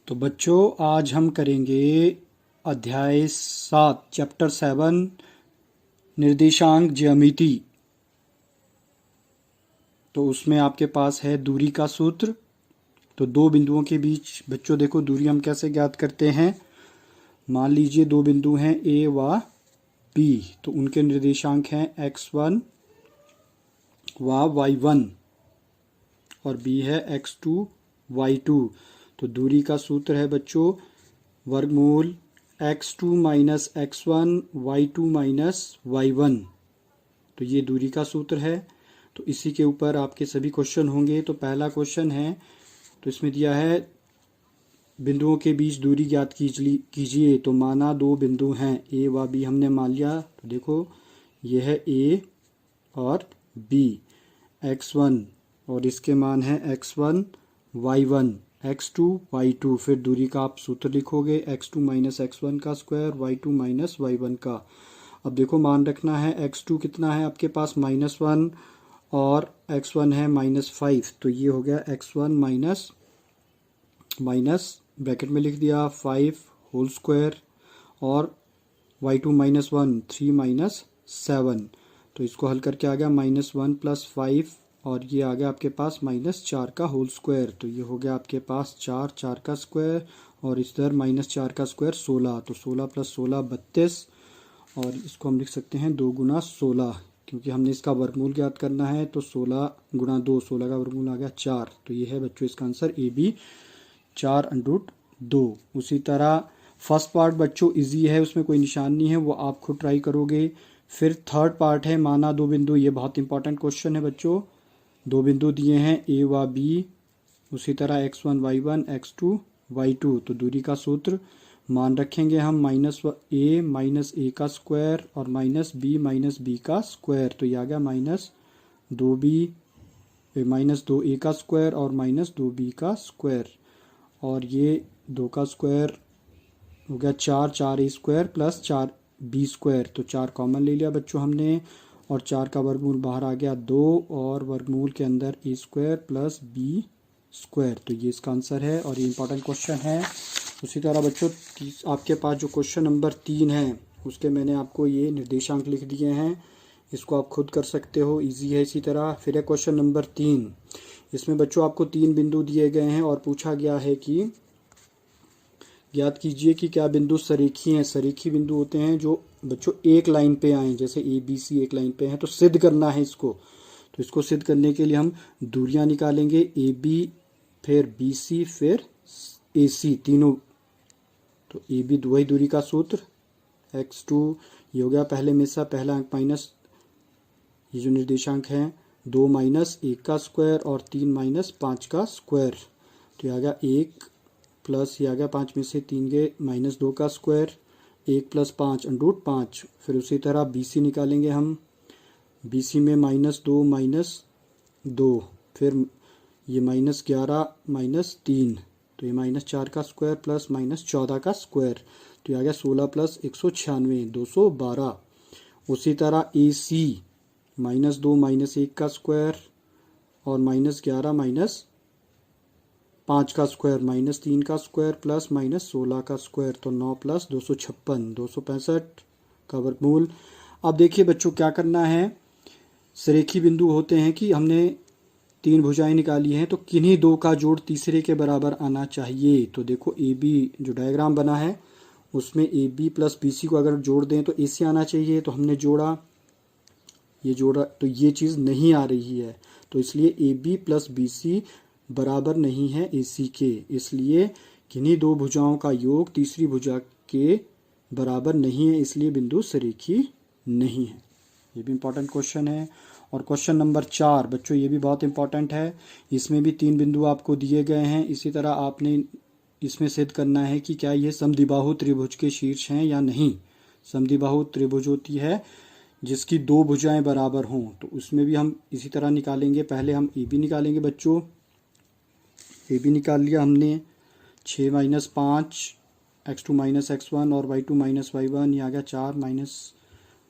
तो बच्चों आज हम करेंगे अध्याय 7 चैप्टर 7 निर्देशांक ज्यामिति। तो उसमें आपके पास है दूरी का सूत्र। तो दो बिंदुओं के बीच बच्चों देखो दूरी हम कैसे ज्ञात करते हैं। मान लीजिए दो बिंदु हैं ए व बी, तो उनके निर्देशांक हैं x1 व y1 और b है x2 y2। तो दूरी का सूत्र है बच्चों वर्गमूल x2 minus x1 y2 minus y1। तो ये दूरी का सूत्र है। तो इसी के ऊपर आपके सभी क्वेश्चन होंगे। तो पहला क्वेश्चन है, तो इसमें दिया है बिंदुओं के बीच दूरी ज्ञात कीजिए। तो माना दो बिंदु हैं ए व बी, हमने मान लिया। तो देखो यह है ए और बी, x1 और इसके मान है x1 y1 x2 y2। फिर दूरी का आप सूत्र लिखोगे x2 माइनस x1 का स्क्वायर y2 माइनस y1 का। अब देखो मान रखना है x2 कितना है आपके पास -1 और x1 है -5। तो ये हो गया x1 माइनस माइनस ब्रैकेट में लिख दिया 5 होल स्क्वायर और y2 -1 3 माइनस 7। तो इसको हल करके आ गया -1 प्लस 5 और ये आ गया आपके पास -4 का होल स्क्वायर। तो ये हो गया आपके पास 4 का स्क्वायर और इधर -4 का स्क्वायर 16। तो 16 प्लस 16 32 और इसको हम लिख सकते हैं 2 गुना 16, क्योंकि हमने इसका वर्गमूल ज्ञात करना है। तो 16 गुना 2, 16 का वर्गमूल आ गया 4। तो ये है बच्चों इसका आंसर ए बी 4√2। उसी तरह फर्स्ट पार्ट बच्चों इजी है, उसमें कोई निशान नहीं है, वो आप खुद ट्राई करोगे। फिर थर्ड पार्ट है माना दो बिंदु, ये बहुत इंपॉर्टेंट क्वेश्चन है बच्चों। दो बिंदु दिए हैं ए व बी, उसी तरह x1 y1 x2 y2। तो दूरी का सूत्र मान रखेंगे हम -a माइनस ए का स्क्वायर और -b माइनस बी का स्क्वायर। तो ये आ गया -2a का स्क्वायर और -2b का स्क्वायर और ये 2 का स्क्वायर हो गया 4 स्क्वायर प्लस 4b स्क्वायर। तो 4 कॉमन ले लिया बच्चों हमने और 4 का वर्गमूल बाहर आ गया 2 और वर्गमूल के अंदर a square plus b square. तो ये इसका आंसर है और ये इंपॉर्टेंट क्वेश्चन है। उसी तरह बच्चों आपके पास जो क्वेश्चन नंबर 3 है उसके मैंने आपको ये निर्देशांक लिख दिए हैं, इसको आप खुद कर सकते हो, इजी है। इसी तरह फिर है क्वेश्चन नंबर 3। इसमें बच्चों आपको 3 बिंदु दिए गए हैं और पूछा गया है कि ज्ञात कीजिए कि क्या बिंदु सरेखी हैं। सरेखी बिंदु होते हैं जो बच्चों एक लाइन पे आए, जैसे ए बी सी एक लाइन पे हैं। तो सिद्ध करना है इसको। तो इसको सिद्ध करने के लिए हम दूरियां निकालेंगे, ए बी फिर बी सी फिर ए सी तीनों। तो ए बी वही दूरी का सूत्र x2 ये हो गया पहले में सा पहला अंक माइनस ये जो निर्देशांक हैं 2 माइनस 1 का स्क्वायर और 3 माइनस 5 का स्क्वायर। तो ये आ गया 1 प्लस ये आ गया 5 में से 3 गए -2 का स्क्वायर 1 प्लस 5√5। फिर उसी तरह बी सी निकालेंगे हम, बी सी में -2 फिर ये -11 -3। तो ये -4 का स्क्वायर प्लस -14 का स्क्वायर। तो ये आ गया 16 प्लस 196 212। उसी तरह ए सी -2 -1 का स्क्वायर और -11 -5 का स्क्वायर -3 का स्क्वायर प्लस -16 का स्क्वायर। तो 9 प्लस 256 265 का वर्गमूल। अब देखिए बच्चों क्या करना है, सरेखी बिंदु होते हैं कि हमने 3 भुजाएं निकाली हैं, तो किन्हीं दो का जोड़ तीसरे के बराबर आना चाहिए। तो देखो ए बी जो डायग्राम बना है उसमें A B plus B C को अगर जोड़ दें तो ए सी आना चाहिए। तो हमने जोड़ा तो ये चीज़ नहीं आ रही है। तो इसलिए A B plus B C बराबर नहीं है ए सी के, इसलिए किन्हीं दो भुजाओं का योग तीसरी भुजा के बराबर नहीं है, इसलिए बिंदु सरेखी नहीं है। ये भी इंपॉर्टेंट क्वेश्चन है। और क्वेश्चन नंबर 4 बच्चों ये भी बहुत इंपॉर्टेंट है। इसमें भी 3 बिंदु आपको दिए गए हैं। इसी तरह आपने इसमें सिद्ध करना है कि क्या ये समद्विबाहु त्रिभुज के शीर्ष हैं या नहीं। समद्विबाहु त्रिभुज होती है जिसकी 2 भुजाएं बराबर हों। तो उसमें भी हम इसी तरह निकालेंगे। पहले हम ए बी निकालेंगे बच्चों। ए बी निकाल लिया हमने 6 माइनस 5 x2 माइनस x1 और y2 माइनस y1। ये आ गया 4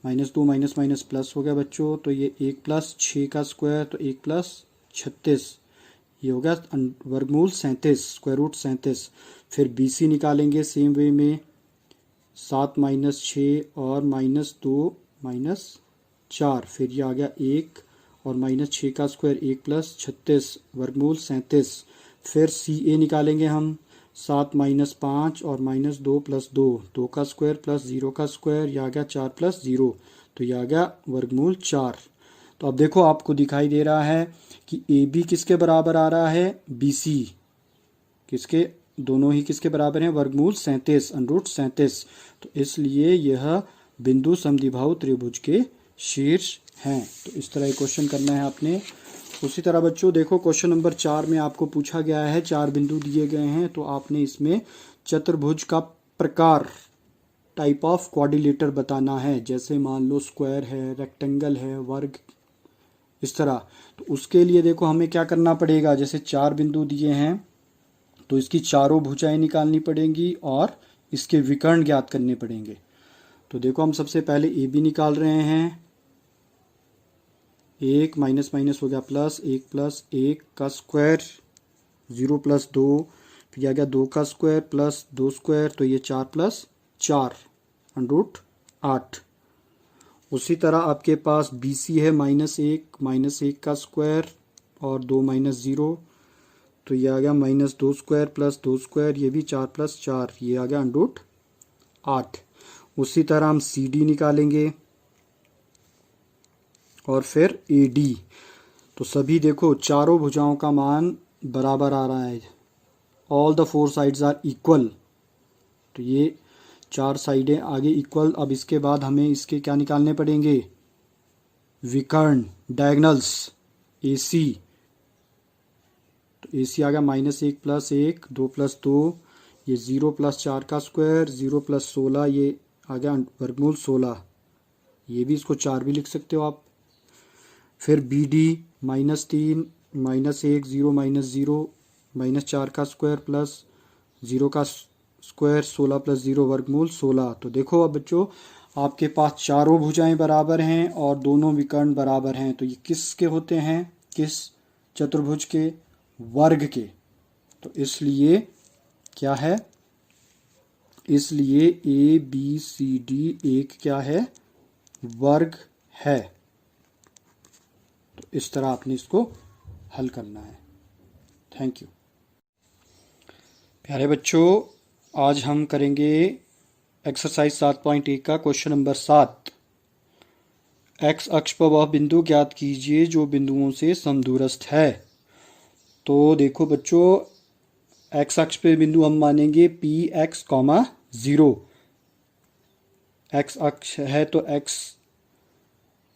-2 माइनस माइनस प्लस हो गया बच्चों। तो ये 1 प्लस 6 का स्क्वायर तो 1 प्लस 36 ये हो गया वर्गमूल 37 स्क्वायर रूट 37। फिर बी सी निकालेंगे सेम वे में, 7 माइनस 6 और माइनस 2 माइनस 4, फिर ये आ गया 1 और माइनस 6 का स्क्वायर 1 प्लस 36 वर्गमूल 37। फिर सी ए निकालेंगे हम, 7 माइनस 5 और माइनस 2 प्लस 2, 2 का स्क्वायर प्लस 0 का स्क्वायर, यह आ गया 4 प्लस 0, तो यह आ गया वर्गमूल 4। तो अब देखो आपको दिखाई दे रहा है कि ए बी किसके बराबर आ रहा है, बी सी किसके, दोनों ही किसके बराबर हैं, वर्गमूल 37 √ 37। तो इसलिए यह बिंदु समद्विबाहु त्रिभुज के शीर्ष हैं। तो इस तरह क्वेश्चन करना है आपने। उसी तरह बच्चों देखो क्वेश्चन नंबर 4 में आपको पूछा गया है, 4 बिंदु दिए गए हैं, तो आपने इसमें चतुर्भुज का प्रकार, टाइप ऑफ क्वाड्रिलेटर बताना है। जैसे मान लो स्क्वायर है, रेक्टेंगल है, वर्ग, इस तरह। तो उसके लिए देखो हमें क्या करना पड़ेगा, जैसे 4 बिंदु दिए हैं तो इसकी चारों भुजाएं निकालनी पड़ेंगी और इसके विकर्ण ज्ञात करने पड़ेंगे। तो देखो हम सबसे पहले ए बी निकाल रहे हैं, 1 माइनस माइनस हो गया प्लस, 1 प्लस 1 का स्क्वायर, 0 प्लस 2, फिर आ गया 2 का स्क्वायर प्लस 2 स्क्वायर, तो ये 4 प्लस 4 √ 8। उसी तरह आपके पास बी सी है, माइनस 1 का स्क्वायर और 2 माइनस 0, तो ये आ गया माइनस 2 स्क्वायर प्लस 2 स्क्वायर, ये भी 4 प्लस 4, ये आ गया √ 8। उसी तरह हम सी डी निकालेंगे और फिर ए डी। तो सभी देखो चारों भुजाओं का मान बराबर आ रहा है, all the 4 sides are equal. तो ये 4 साइडें आगे इक्वल। अब इसके बाद हमें इसके क्या निकालने पड़ेंगे, विकर्ण, डायगनल्स, ए सी। तो ए सी आ गया -1 प्लस 1, 2 प्लस 2, ये 0 प्लस 4 का स्क्वायर, 0 प्लस 16, ये आ गया वर्गमूल 16, ये भी इसको 4 भी लिख सकते हो आप। फिर बी डी, -3, -1, 0 माइनस 0, -4 का स्क्वायर प्लस 0 का स्क्वायर, 16 प्लस 0 वर्गमूल 16। तो देखो अब बच्चों आपके पास चारों भुजाएं बराबर हैं और दोनों विकर्ण बराबर हैं। तो ये किसके होते हैं, किस चतुर्भुज के, वर्ग के। तो इसलिए क्या है, इसलिए ए बी सी डी एक क्या है, वर्ग है। तो इस तरह आपने इसको हल करना है। Thank you. प्यारे बच्चों, आज हम करेंगे एक्सरसाइज 7.1 का क्वेश्चन नंबर 7। एक्स अक्ष पर वह बिंदु ज्ञात कीजिए जो बिंदुओं से समदूरस्थ है। तो देखो बच्चों, एक्स अक्ष पे बिंदु हम मानेंगे पी एक्स, 0। एक्स अक्ष है तो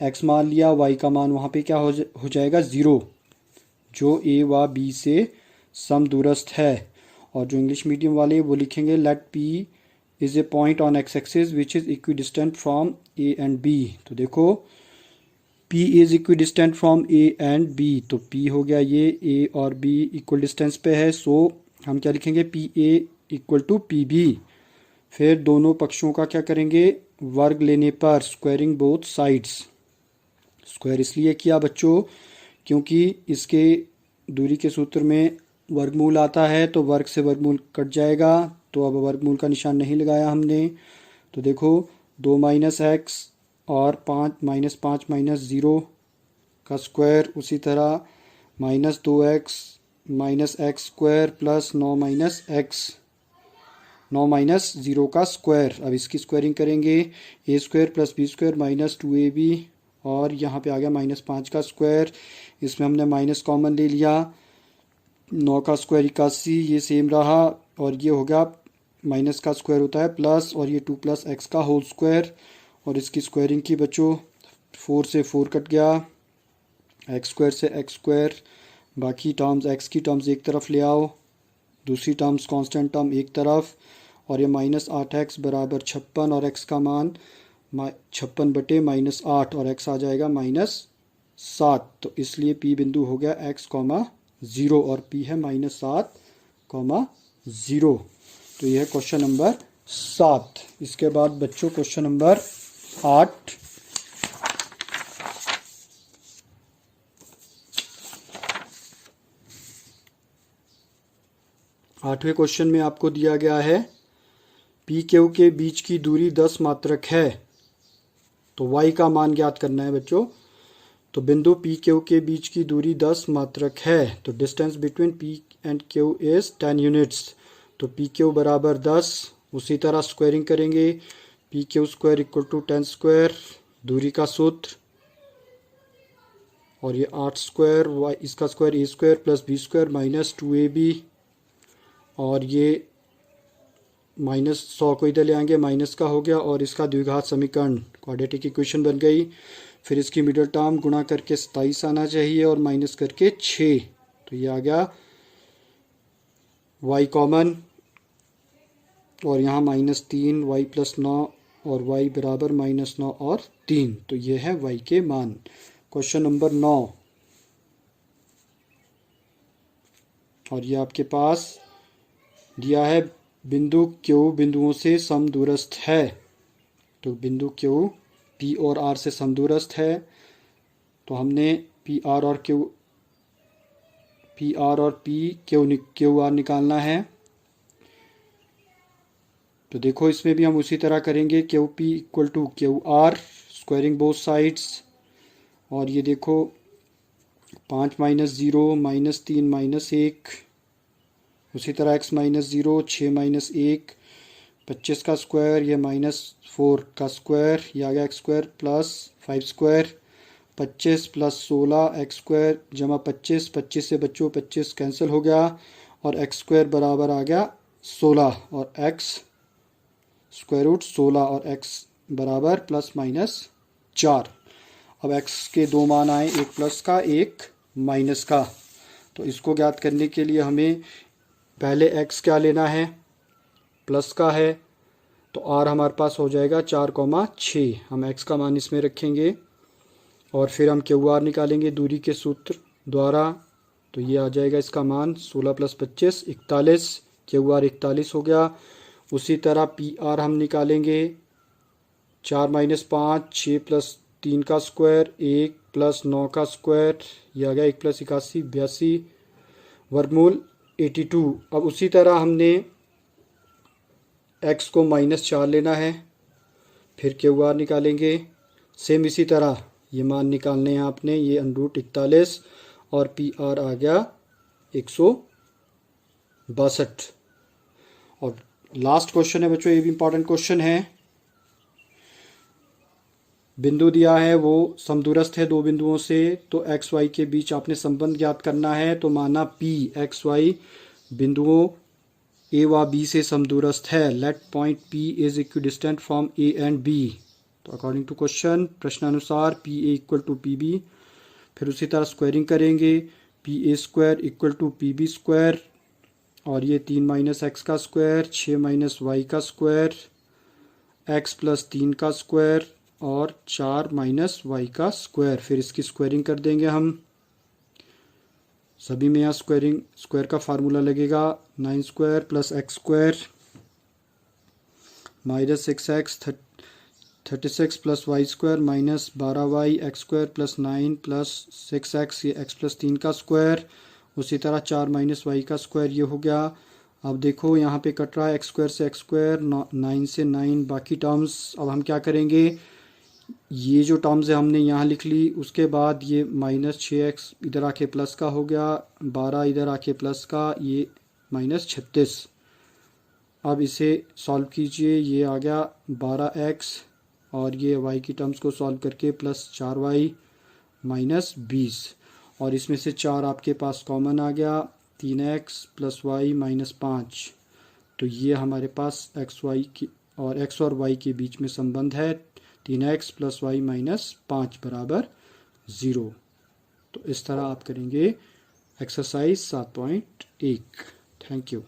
एक्स मान लिया, वाई का मान वहाँ पे क्या हो जाएगा, 0, जो ए व बी से समदूरस्थ है। और जो इंग्लिश मीडियम वाले वो लिखेंगे let P is a point on X axis which is equidistant from A and B. तो देखो P is equidistant from A and B, तो P हो गया ये, A और B इक्वल डिस्टेंस पे है, सो हम क्या लिखेंगे, P A equal to P B. फिर दोनों पक्षों का क्या करेंगे, वर्ग लेने पर स्क्वायरिंग बोथ साइड्स। स्क्वायर इसलिए किया बच्चों क्योंकि इसके दूरी के सूत्र में वर्गमूल आता है, तो वर्ग से वर्गमूल कट जाएगा, तो अब वर्गमूल का निशान नहीं लगाया हमने। तो देखो 2 माइनस एक्स और 5 माइनस 0 का स्क्वायर, उसी तरह -2x minus X square plus 9 minus X, 9 minus 0 का स्क्वायर। अब इसकी स्क्वायरिंग करेंगे, A square plus B square minus 2ab, और यहाँ पे आ गया -5 का स्क्वायर, इसमें हमने माइनस कॉमन ले लिया, 9 का स्क्वायर 81, ये सेम रहा, और ये हो गया माइनस का स्क्वायर होता है प्लस, और ये 2 प्लस एक्स का होल स्क्वायर, और इसकी स्क्वायरिंग की बच्चों, 4 से 4 कट गया, एक्स स्क्वायर से एक्स स्क्वायर, बाकी टर्म्स एक्स की टर्म्स एक तरफ ले आओ, दूसरी टर्म्स कांस्टेंट टर्म एक तरफ, और ये -8x बराबर 56, और x का मान 56 बटे -8, और x आ जाएगा -7। तो इसलिए P बिंदु हो गया x, 0, और P है -7, 0। तो यह है क्वेश्चन नंबर 7। इसके बाद बच्चों क्वेश्चन नंबर 8। 8वें क्वेश्चन में आपको दिया गया है पी क्यू के बीच की दूरी 10 मात्रक है, तो y का मान ज्ञात करना है बच्चों। तो बिंदु पी क्यू के बीच की दूरी 10 मात्रक है, तो distance between P and Q is 10 units. तो पी क्यू बराबर 10, उसी तरह स्क्वायरिंग करेंगे, P Q square equal to 10 square, दूरी का सूत्र, और ये 8 स्क्वायर, वाई इसका square A square plus B square minus 2ab, और ये माइनस 100 को इधर ले आएंगे, माइनस का हो गया, और इसका द्विघात समीकरण क्वाड्रेटिक इक्वेशन बन गई। फिर इसकी मिडिल टर्म गुणा करके 27 आना चाहिए और माइनस करके 6, तो ये आ गया y कॉमन, और यहाँ -3 y प्लस 9 और y बराबर -9 और 3, तो ये है y के मान। क्वेश्चन नंबर 9, और ये आपके पास दिया है बिंदु Q बिंदुओं से समदूरस्थ है। तो बिंदु Q P और R से समदूरस्थ है, तो हमने पी आर और पी क्यू आर निकालना है। तो देखो इसमें भी हम उसी तरह करेंगे, Q P equal to Q R, squaring both sides, और ये देखो 5 - 0 -3 -1, उसी तरह x -0 6 - 1 25 का स्क्वायर, ये -4 का स्क्वायर, ये आ गया x square plus 5 square, 25 plus 16 x square जमा 25, 25 से बच्चों 25 कैंसिल हो गया, और x स्क्वायर बराबर आ गया 16, और x स्क्वायर रूट 16 और x बराबर प्लस माइनस 4। अब x के दो मान आए, एक प्लस का एक माइनस का, तो इसको ज्ञात करने के लिए हमें पहले x क्या लेना है, प्लस का है, तो r हमारे पास हो जाएगा 4,6, हम x का मान इसमें रखेंगे, और फिर हम क्यू आर निकालेंगे दूरी के सूत्र द्वारा, तो ये आ जाएगा इसका मान 16 + 25 41, क्यू आर 41 हो गया। उसी तरह पी आर हम निकालेंगे, 4 - 5 6 + 3 का स्क्वायर, 1 + 9 का स्क्वायर, यह आ गया 1 + 81 82, वर्गमूल 82। अब उसी तरह हमने x को -4 लेना है, फिर क्यू आर निकालेंगे, सेम इसी तरह ये मान निकालने हैं आपने, ये √41, और पी आर आ गया 162। और लास्ट क्वेश्चन है बच्चों, ये भी इंपॉर्टेंट क्वेश्चन है। बिंदु दिया है वो समदूरस्थ है दो बिंदुओं से, तो एक्स वाई के बीच आपने संबंध ज्ञात करना है। तो माना पी एक्स वाई बिंदुओं ए व बी से समदूरस्थ है। Let point P is equidistant from A and B. तो अकॉर्डिंग टू क्वेश्चन प्रश्नानुसार P A equal to P B, फिर उसी तरह स्क्वायरिंग करेंगे, P A square equal to P B square, और ये 3 - x का स्क्वायर, 6 - y का स्क्वायर, x + 3 का स्क्वायर, और 4 - y का स्क्वायर। फिर इसकी स्क्वायरिंग कर देंगे हम, सभी में यहाँ स्क्वायर का फार्मूला लगेगा, 9 square + x square -6x 36 + y square -12y x square + 9 + 6x, ये x + 3 का स्क्वायर। उसी तरह 4 - y का स्क्वायर, ये हो गया। अब देखो यहाँ पे कट रहा है x स्क्वायर से x स्क्वायर, 9 से 9 बाकी टर्म्स। अब हम क्या करेंगे, ये जो टर्म्स है हमने यहाँ लिख ली, उसके बाद ये -6x इधर आके प्लस का हो गया, 12 इधर आके प्लस का, ये -36। अब इसे सॉल्व कीजिए, ये आ गया 12x, और ये y की टर्म्स को सॉल्व करके +4y -20, और इसमें से 4 आपके पास कॉमन आ गया, 3x + y -5। तो ये हमारे पास x और y के बीच में संबंध है, 3x + y -5 बराबर 0। तो इस तरह आप करेंगे एक्सरसाइज 7.1। Thank you.